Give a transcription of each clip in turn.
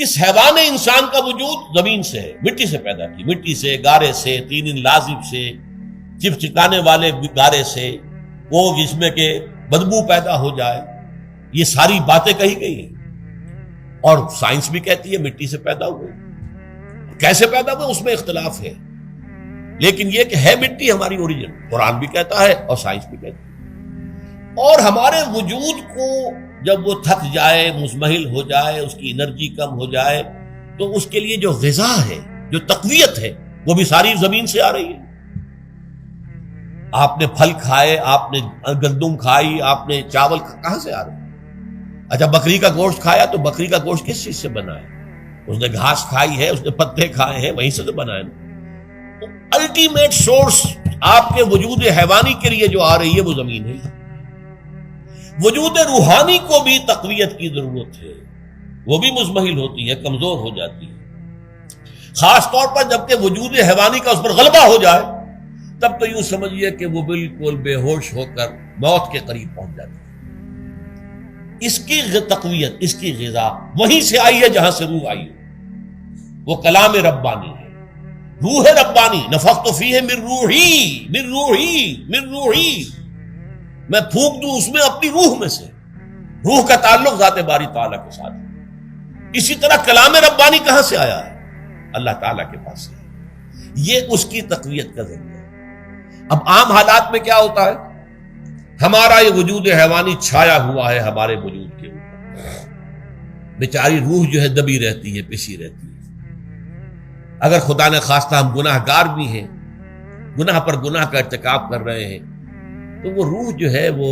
اس حیوان انسان کا وجود زمین سے ہے، مٹی سے پیدا کی، مٹی سے، گارے سے، تین لازم سے، چپچکانے والے گارے سے، وہ جس میں کہ بدبو پیدا ہو جائے، یہ ساری باتیں کہی گئی ہیں۔ اور سائنس بھی کہتی ہے مٹی سے پیدا ہوئے، کیسے پیدا ہوئے اس میں اختلاف ہے، لیکن یہ کہ ہے مٹی ہماری اوریجن، قرآن بھی کہتا ہے اور سائنس بھی کہتی ہے۔ اور ہمارے وجود کو جب وہ تھک جائے، مزمحل ہو جائے، اس کی انرجی کم ہو جائے، تو اس کے لیے جو غذا ہے، جو تقویت ہے، وہ بھی ساری زمین سے آ رہی ہے۔ آپ نے پھل کھائے، آپ نے گندم کھائی، آپ نے چاول کہاں سے آ رہے؟ اچھا بکری کا گوشت کھایا تو بکری کا گوشت کس چیز سے بنا ہے؟ اس نے گھاس کھائی ہے، اس نے پتے کھائے ہیں، وہیں سے تو بنا ہے نا۔ الٹیمیٹ سورس آپ کے وجود حیوانی کے لیے جو آ رہی ہے وہ زمین ہے۔ وجود روحانی کو بھی تقویت کی ضرورت ہے، وہ بھی مزمحل ہوتی ہے، کمزور ہو جاتی ہے، خاص طور پر جبکہ وجود حیوانی کا اس پر غلبہ ہو جائے، تب تو یوں سمجھیے کہ وہ بالکل بے ہوش ہو کر موت کے قریب پہنچ جاتی ہے۔ اس کی تقویت، اس کی غذا وہیں سے آئی ہے جہاں سے روح آئی ہے، وہ کلام ربانی ہے، روح ربانی۔ نفخت فیہ من روحی من روحی من روحی، میں پھونک دوں اس میں اپنی روح میں سے۔ روح کا تعلق ذات باری تعالیٰ کے ساتھ ہے۔ اسی طرح کلام ربانی کہاں سے آیا ہے؟ اللہ تعالیٰ کے پاس سے۔ یہ اس کی تقویت کا ذریعہ ہے۔ اب عام حالات میں کیا ہوتا ہے؟ ہمارا یہ وجود حیوانی چھایا ہوا ہے ہمارے وجود کے اوپر، بیچاری روح جو ہے دبی رہتی ہے، پسی رہتی ہے۔ اگر خدا نے خواستہ ہم گناہ گار بھی ہیں، گناہ پر گناہ کا ارتکاب کر رہے ہیں، تو وہ روح جو ہے وہ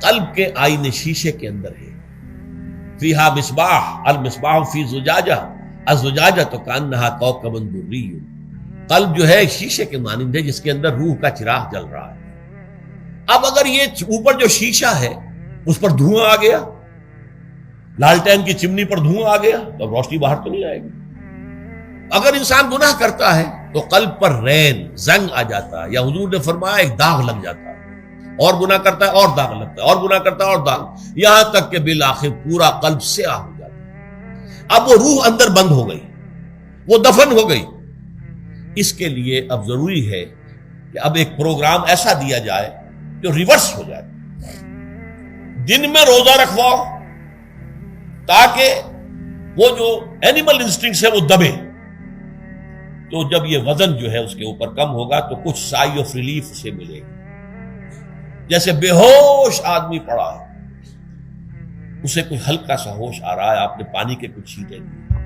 قلب کے آئینے شیشے کے اندر ہے۔ فیہا مصباح المصباح فی زجاجہ الزجاجہ تو کانہا کوکب دری، قلب جو ہے شیشے کے مانند ہے جس کے اندر روح کا چراغ جل رہا ہے۔ اب اگر یہ اوپر جو شیشہ ہے اس پر دھواں آ گیا، لالٹین کی چمنی پر دھواں آ گیا، تو روشنی باہر تو نہیں آئے گی۔ اگر انسان گناہ کرتا ہے تو قلب پر رین، زنگ آ جاتا ہے، یا حضور نے فرمایا ایک داغ لگ جاتا ہے، اور گناہ کرتا ہے اور داغ لگتا ہے، اور گناہ کرتا ہے اور داغ، یہاں تک کہ بالآخر پورا قلب سیاہ ہو جاتا ہے۔ اب وہ روح اندر بند ہو گئی، وہ دفن ہو گئی۔ اس کے لیے اب ضروری ہے کہ اب ایک پروگرام ایسا دیا جائے جو ریورس ہو جائے۔ دن میں روزہ رکھواؤ تاکہ وہ جو اینیمل انسٹنکٹس ہے وہ دبے، تو جب یہ وزن جو ہے اس کے اوپر کم ہوگا تو کچھ سائی آف ریلیف اسے ملے گا۔ جیسے بے ہوش آدمی پڑا ہے، اسے کوئی ہلکا سا ہوش آ رہا ہے، آپ نے پانی کے کچھ چھینٹے دیے،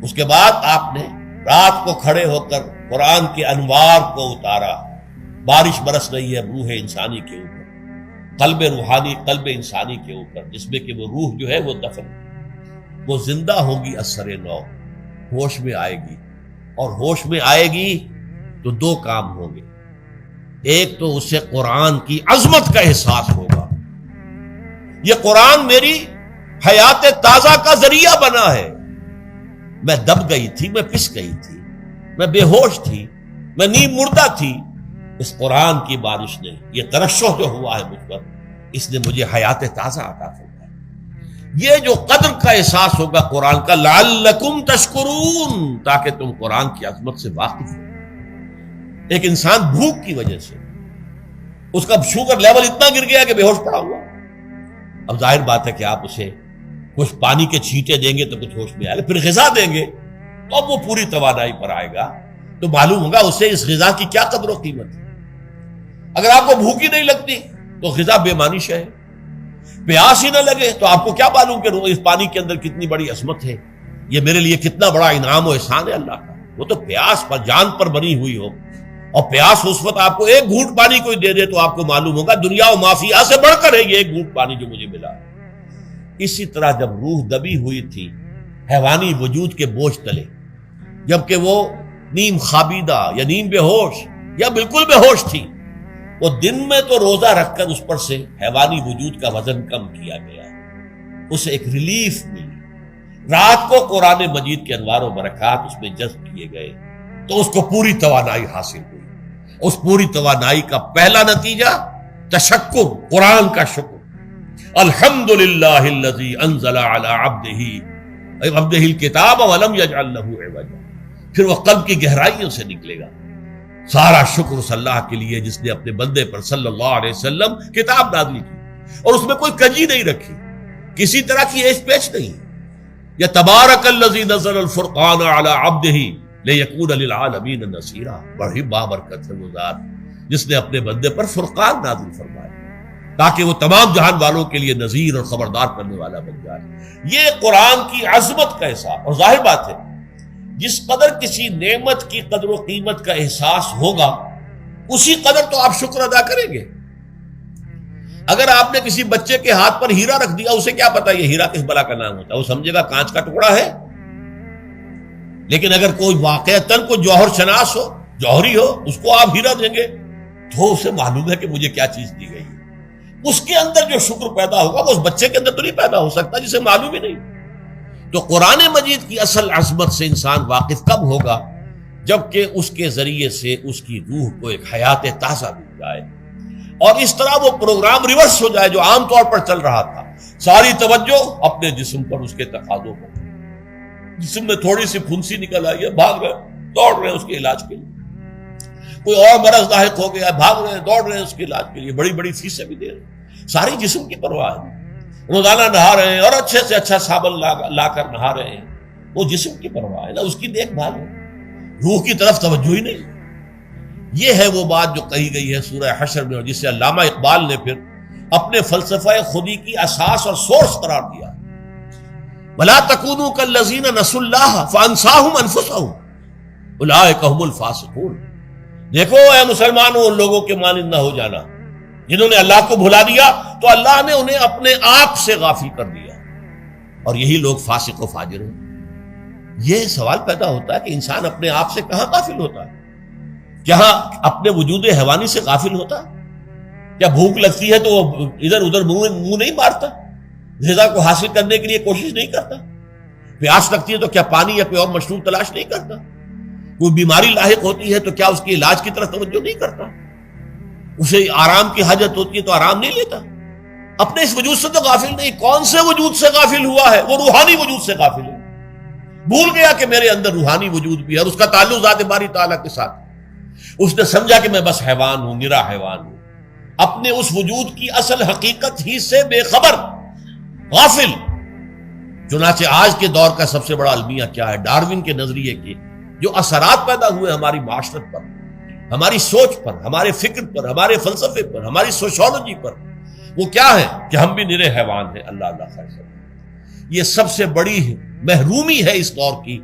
اس کے بعد آپ نے رات کو کھڑے ہو کر قرآن کے انوار کو اتارا، بارش برس رہی ہے روح انسانی کے اوپر، قلب روحانی، قلب انسانی کے اوپر، جس میں کہ وہ روح جو ہے وہ دفن، وہ زندہ ہوگی اثر نو، ہوش میں آئے گی۔ اور ہوش میں آئے گی تو دو کام ہوں گے، ایک تو اسے قرآن کی عظمت کا احساس ہوگا، یہ قرآن میری حیات تازہ کا ذریعہ بنا ہے، میں دب گئی تھی، میں پس گئی تھی، میں بے ہوش تھی، میں نیم مردہ تھی، اس قرآن کی بارش نے، یہ ترشح جو ہوا ہے مجھ پر، اس نے مجھے حیات تازہ عطا فرمائی۔ یہ جو قدر کا احساس ہوگا قرآن کا، لعلکم تشکرون، تاکہ تم قرآن کی عظمت سے واقف ہو۔ ایک انسان بھوک کی وجہ سے اس کا شوگر لیول اتنا گر گیا کہ بے ہوش پڑا ہوا، اب ظاہر بات ہے کہ آپ اسے کچھ پانی کے چھینٹے دیں گے تو کچھ ہوش میں آئے گا، پھر غذا دیں گے تو اب وہ پوری توانائی پر آئے گا، تو معلوم ہوگا اسے اس غذا کی کیا قدر و قیمت ہے۔ اگر آپ کو بھوک ہی نہیں لگتی تو غذا بے معنی شے ہے، پیاس ہی نہ لگے تو آپ کو کیا معلوم کہ اس پانی کے اندر کتنی بڑی عظمت ہے، یہ میرے لیے کتنا بڑا انعام و احسان ہے اللہ کا۔ وہ تو پیاس پر، جان پر بنی ہوئی ہو، اور پیاس اس وقت آپ کو ایک گھونٹ پانی کوئی دے دے تو آپ کو معلوم ہوگا دنیا و مافیا سے بڑھ کر ہے یہ ایک گھونٹ پانی جو مجھے ملا۔ اسی طرح جب روح دبی ہوئی تھی حیوانی وجود کے بوجھ تلے، جبکہ وہ نیم خابیدہ یا نیم بے ہوش یا بالکل بے ہوش تھی، وہ دن میں تو روزہ رکھ کر اس پر سے حیوانی وجود کا وزن کم کیا گیا، اسے ایک ریلیف ملی، رات کو قرآن مجید کے انوار و برکات اس میں جذب کیے گئے تو اس کو پوری توانائی حاصل ہوئی۔ اس پوری توانائی کا پہلا نتیجہ تشکر، قرآن کا شکر، الحمدللہ الذی انزل علی عبدہ عبدہ الکتاب ولم یجعل لہ عوجا، پھر وہ قلب کی گہرائیوں سے نکلے گا۔ سارا شکر اس اللہ کے لیے جس نے اپنے بندے پر صلی اللہ علیہ وسلم کتاب نازل کی اور اس میں کوئی کجی نہیں رکھی، کسی طرح کی ایش پیش نہیں۔ یا تبارک الذی نزل الفرقان علی عبدہ لیکون للعالمین نصیرا، بڑی بابرکت ہے وہ ذات جس نے اپنے بندے پر فرقان نازل فرمایا تاکہ وہ تمام جہان والوں کے لیے نذیر اور خبردار کرنے والا بن جائے۔ یہ قرآن کی عظمت کا احساس، اور ظاہر بات ہے جس قدر کسی نعمت کی قدر و قیمت کا احساس ہوگا اسی قدر تو آپ شکر ادا کریں گے۔ اگر آپ نے کسی بچے کے ہاتھ پر ہیرا رکھ دیا، اسے کیا پتا یہ ہیرا کس بلا کا نام ہوتا ہے، وہ سمجھے گا کانچ کا ٹکڑا ہے۔ لیکن اگر کوئی واقعتاً کوئی جوہر شناس ہو، جوہری ہو، اس کو آپ ہیرا دیں گے تو اسے معلوم ہے کہ مجھے کیا چیز دی گئی ہے۔ اس کے اندر جو شکر پیدا ہوگا وہ اس بچے کے اندر تو نہیں پیدا ہو سکتا جسے معلوم ہی نہیں۔ تو قرآن مجید کی اصل عظمت سے انسان واقف کب ہوگا؟ جبکہ اس کے ذریعے سے اس کی روح کو ایک حیات تازہ مل جائے اور اس طرح وہ پروگرام ریورس ہو جائے جو عام طور پر چل رہا تھا، ساری توجہ اپنے جسم پر، اس کے تقاضوں پر۔ جسم میں تھوڑی سی پھنسی نکل آئی ہے، بھاگ رہے دوڑ رہے ہیں اس کے علاج کے لیے۔ کوئی اور مرض لاحق ہو گیا، بھاگ رہے ہیں دوڑ رہے ہیں اس کے علاج کے لیے، بڑی بڑی فیسیں بھی دے رہے ہیں۔ ساری جسم کی پرواہ ہے، روزانہ نہا رہے ہیں اور اچھے سے اچھا صابن لا کر نہا رہے ہیں، وہ جسم کی پرواہ ہے نا، اس کی دیکھ بھال ہے، روح کی طرف توجہ ہی نہیں۔ یہ ہے وہ بات جو کہی گئی ہے سورہ حشر میں، اور جسے علامہ اقبال نے پھر اپنے فلسفہ خودی کی اساس اور سورس قرار دیا۔ وَلَا تَكُونُوا كَالَّذِينَ نَسُوا اللَّهَ فَأَنسَاهُمْ أَنفُسَهُمْ أُولَٰئِكَ هُمُ الْفَاسِقُونَ۔ دیکھو اے مسلمانوں، ان لوگوں کے مانند نہ ہو جانا جنہوں نے اللہ کو بھلا دیا تو اللہ نے انہیں اپنے آپ سے غافل کر دیا، اور یہی لوگ فاسق و فاجر ہیں۔ یہ سوال پیدا ہوتا ہے کہ انسان اپنے آپ سے کہاں غافل ہوتا ہے؟ کیا اپنے وجود حیوانی سے غافل ہوتا ہے؟ کیا بھوک لگتی ہے تو وہ ادھر ادھر منہ نہیں مارتا؟ غذا کو حاصل کرنے کے لیے کوشش نہیں کرتا؟ پیاس لگتی ہے تو کیا پانی یا کوئی اور مشروب تلاش نہیں کرتا؟ کوئی بیماری لاحق ہوتی ہے تو کیا اس کے علاج کی طرف توجہ نہیں کرتا؟ اسے آرام کی حاجت ہوتی ہے تو آرام نہیں لیتا؟ اپنے اس وجود سے تو غافل نہیں۔ کون سے وجود سے غافل ہوا ہے؟ وہ روحانی وجود سے غافل ہے۔ بھول گیا کہ میرے اندر روحانی وجود بھی ہے اور اس کا تعلق ذات باری تعالیٰ کے ساتھ۔ اس نے سمجھا کہ میں بس حیوان ہوں، نرا حیوان ہوں، اپنے اس وجود کی اصل حقیقت ہی سے بے خبر، غافل۔ چنانچہ آج کے دور کا سب سے بڑا المیہ کیا ہے؟ ڈارون کے نظریے کے جو اثرات پیدا ہوئے ہماری معاشرت پر، ہماری سوچ پر، ہمارے فکر پر، ہمارے فلسفے پر، ہماری سوشولوجی پر، وہ کیا ہے کہ ہم بھی نرے حیوان ہیں۔ اللہ اللہ خیر سب، یہ سب سے بڑی محرومی ہے اس دور کی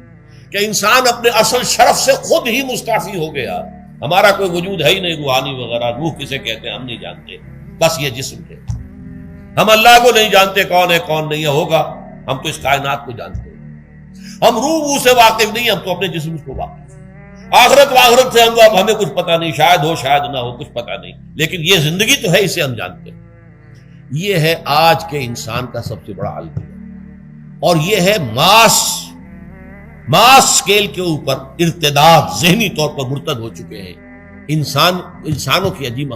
کہ انسان اپنے اصل شرف سے خود ہی مستعفی ہو گیا۔ ہمارا کوئی وجود ہے ہی نہیں، روحانی وغیرہ، روح کسے کہتے ہیں ہم نہیں جانتے، بس یہ جسم ہے۔ ہم اللہ کو نہیں جانتے کون ہے کون نہیں ہے، ہوگا ہم تو اس کائنات کو جانتے ہیں۔ ہم روح سے واقف نہیں، ہم تو اپنے جسم کو واقف۔ آخرت سے ہم ہمیں کچھ پتہ نہیں، شاید ہو شاید نہ ہو، کچھ پتہ نہیں، لیکن یہ زندگی تو ہے، اسے ہم جانتے ہیں۔ یہ ہے آج کے انسان کا سب سے بڑا المیہ، اور یہ ہے ماس سکیل کے اوپر ارتداد، ذہنی طور پر مرتد ہو چکے ہیں انسانوں کی عظیم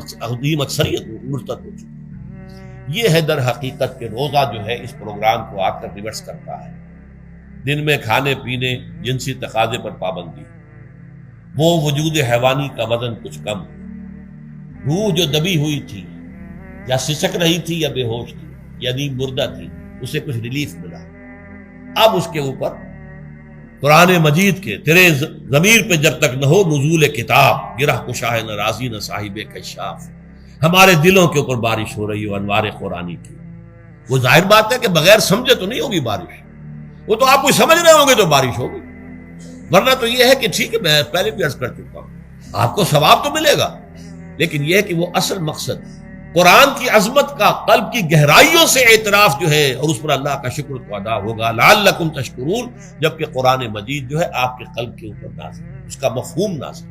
اکثریت مرتد ہو چکی ہے۔ یہ ہے در حقیقت کہ روزہ جو ہے اس پروگرام کو آ کر ریورس کرتا ہے۔ دن میں کھانے پینے، جنسی تقاضے پر پابندی، وہ وجود حیوانی کا وزن کچھ کم، روح جو دبی ہوئی تھی یا سسک رہی تھی یا بے ہوش تھی یا نیند مردہ تھی، اسے کچھ ریلیف ملا۔ اب اس کے اوپر قرآن مجید کے تیرے ضمیر پہ جب تک نہ ہو نزول کتاب، گرہ کشا ہے نہ رازی نہ صاحب کشاف، ہمارے دلوں کے اوپر بارش ہو رہی ہو انوار قرآنی کی۔ وہ ظاہر بات ہے کہ بغیر سمجھے تو نہیں ہوگی بارش، وہ تو آپ کو سمجھ رہے ہوں گے تو بارش ہوگی، ورنہ تو یہ ہے کہ ٹھیک ہے میں پہلے بھی عرض کر چکا ہوں آپ کو ثواب تو ملے گا، لیکن یہ ہے کہ وہ اصل مقصد قرآن کی عظمت کا قلب کی گہرائیوں سے اعتراف جو ہے، اور اس پر اللہ کا شکر تو ادا ہوگا، لعلکم تشکرون، جبکہ قرآن مجید جو ہے آپ کے قلب کے اوپر نازل، اس کا مفہوم نازل۔